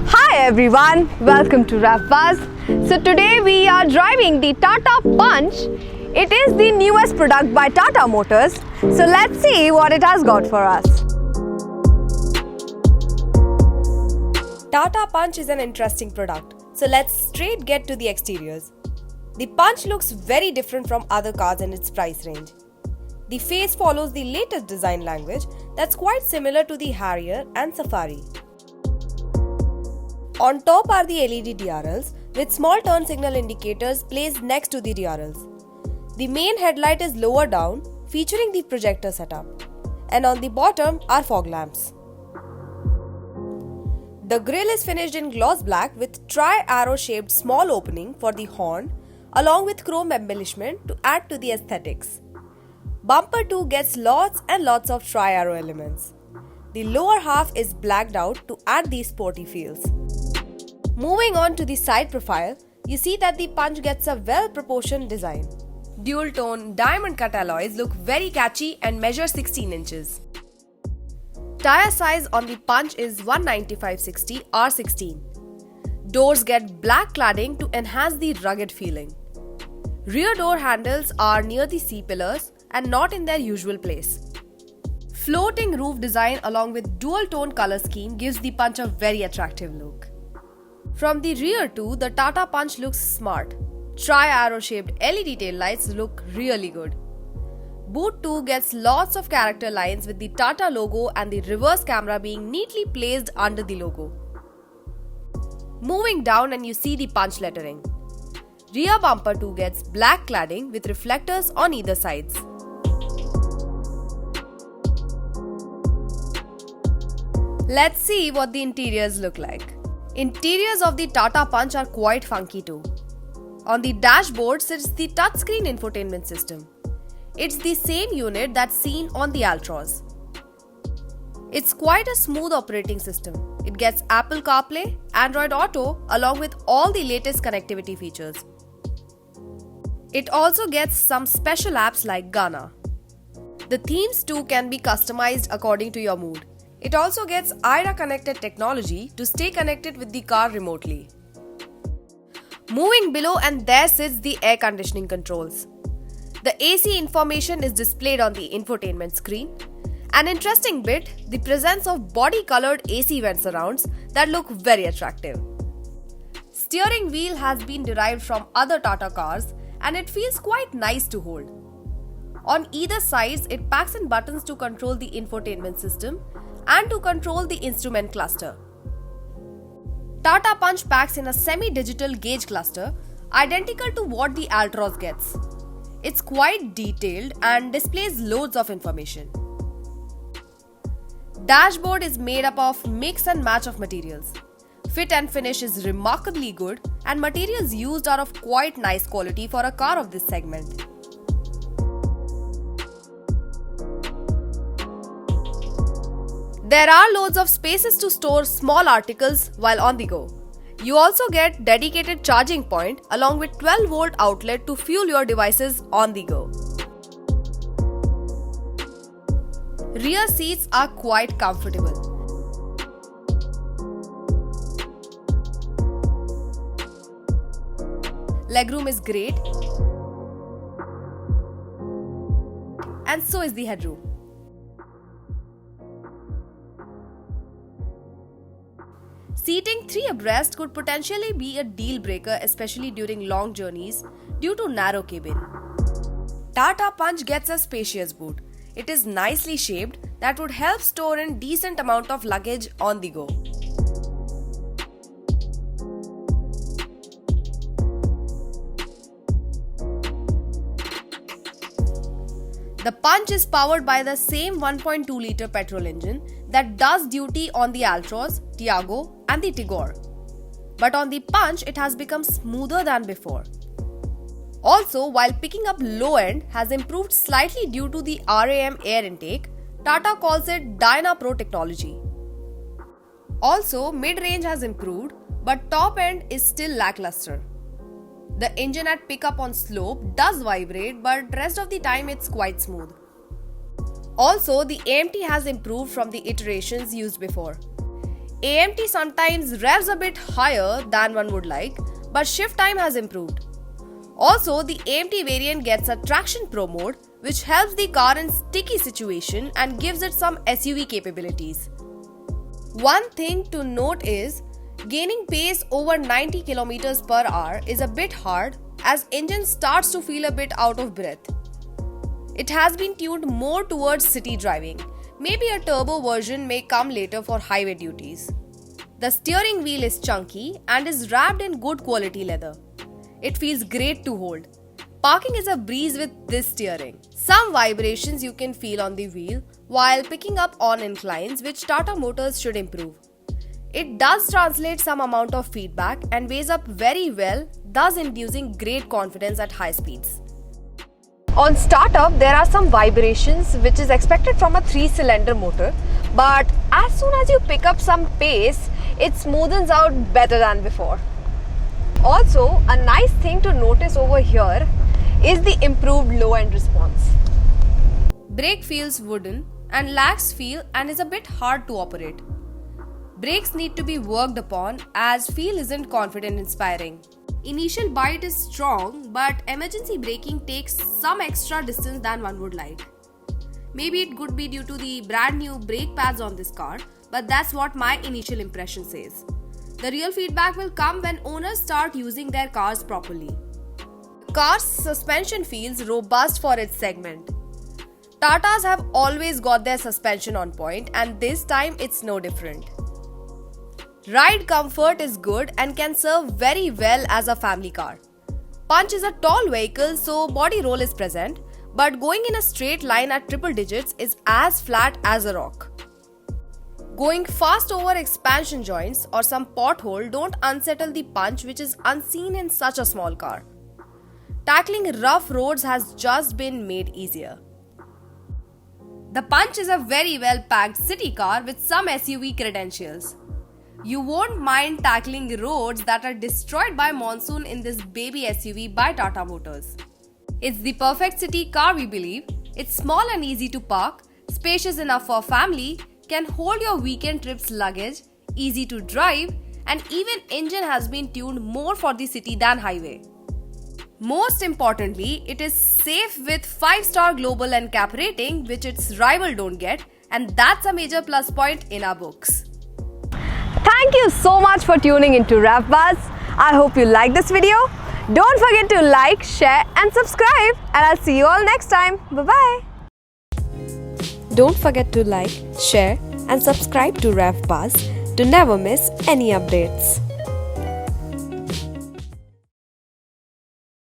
Hi everyone, welcome to Rap Buzz. So today we are driving the Tata Punch. It is the newest product by Tata Motors. So let's see what it has got for us. Tata Punch is an interesting product. So let's straight get to the exteriors. The Punch looks very different from other cars in its price range. The face follows the latest design language that's quite similar to the Harrier and Safari. On top are the LED DRLs with small turn signal indicators placed next to the DRLs. The main headlight is lower down, featuring the projector setup, and on the bottom are fog lamps. The grille is finished in gloss black with tri-arrow shaped small opening for the horn along with chrome embellishment to add to the aesthetics. Bumper 2 gets lots and lots of tri-arrow elements. The lower half is blacked out to add these sporty feels. Moving on to the side profile, you see that the Punch gets a well-proportioned design. Dual-tone diamond cut alloys look very catchy and measure 16 inches. Tire size on the Punch is 195/60 R16. Doors get black cladding to enhance the rugged feeling. Rear door handles are near the C-pillars and not in their usual place. Floating roof design along with dual-tone color scheme gives the Punch a very attractive look. From the rear too, the Tata Punch looks smart. Tri-arrow shaped LED taillights look really good. Boot 2 gets lots of character lines with the Tata logo and the reverse camera being neatly placed under the logo. Moving down and you see the Punch lettering. Rear bumper 2 gets black cladding with reflectors on either sides. Let's see what the interiors look like. Interiors of the Tata Punch are quite funky too. On the dashboard sits the touchscreen infotainment system. It's the same unit that's seen on the Altroz. It's quite a smooth operating system. It gets Apple CarPlay, Android Auto along with all the latest connectivity features. It also gets some special apps like Gaana. The themes too can be customized according to your mood. It also gets IRA connected technology to stay connected with the car remotely. Moving below and there sits the air conditioning controls. The AC information is displayed on the infotainment screen. An interesting bit, the presence of body-colored AC vent surrounds that look very attractive. Steering wheel has been derived from other Tata cars and it feels quite nice to hold. On either sides, it packs in buttons to control the infotainment system and to control the instrument cluster. Tata Punch packs in a semi-digital gauge cluster identical to what the Altroz gets. It's quite detailed and displays loads of information. Dashboard is made up of mix and match of materials. Fit and finish is remarkably good and materials used are of quite nice quality for a car of this segment. There are loads of spaces to store small articles while on the go. You also get dedicated charging point along with 12-volt outlet to fuel your devices on the go. Rear seats are quite comfortable. Legroom is great, and so is the headroom. Seating 3 abreast could potentially be a deal breaker, especially during long journeys due to narrow cabin. Tata Punch gets a spacious boot. It is nicely shaped that would help store in decent amount of luggage on the go. The Punch is powered by the same 1.2-litre petrol engine that does duty on the Altroz, Tiago and the Tigor. But on the Punch, it has become smoother than before. Also, while picking up low end has improved slightly due to the RAM air intake, Tata calls it Dyna Pro technology. Also, mid-range has improved, but top end is still lackluster. The engine at pickup on slope does vibrate, but rest of the time it's quite smooth. Also, the AMT has improved from the iterations used before. AMT sometimes revs a bit higher than one would like, but shift time has improved. Also, the AMT variant gets a Traction Pro mode, which helps the car in sticky situation and gives it some SUV capabilities. One thing to note is, gaining pace over 90 km per hour is a bit hard as engine starts to feel a bit out of breath. It has been tuned more towards city driving. Maybe a turbo version may come later for highway duties. The steering wheel is chunky and is wrapped in good quality leather. It feels great to hold. Parking is a breeze with this steering. Some vibrations you can feel on the wheel while picking up on inclines, which Tata Motors should improve. It does translate some amount of feedback and weighs up very well, thus inducing great confidence at high speeds. On startup, there are some vibrations which is expected from a 3-cylinder motor, but as soon as you pick up some pace, it smoothens out better than before. Also, a nice thing to notice over here is the improved low end response. Brake feels wooden and lacks feel and is a bit hard to operate. Brakes need to be worked upon as feel isn't confident inspiring. Initial bite is strong, but emergency braking takes some extra distance than one would like. Maybe it could be due to the brand new brake pads on this car, but that's what my initial impression says. The real feedback will come when owners start using their cars properly. The car's suspension feels robust for its segment. Tatas have always got their suspension on point, and this time it's no different. Ride comfort is good and can serve very well as a family car. Punch is a tall vehicle, so body roll is present, but going in a straight line at triple digits is as flat as a rock. Going fast over expansion joints or some pothole don't unsettle the Punch, which is unseen in such a small car. Tackling rough roads has just been made easier. The Punch is a very well packed city car with some SUV credentials. You won't mind tackling roads that are destroyed by monsoon in this baby SUV by Tata Motors. It's the perfect city car, we believe. It's small and easy to park, spacious enough for family, can hold your weekend trips luggage, easy to drive, and even engine has been tuned more for the city than highway. Most importantly, it is safe with 5-star global NCAP rating, which its rival don't get, and that's a major plus point in our books. Thank you so much for tuning into RevBuzz. I hope you like this video. Don't forget to like, share and subscribe, and I'll see you all next time. Bye-bye. Don't forget to like, share and subscribe to RevBuzz to never miss any updates.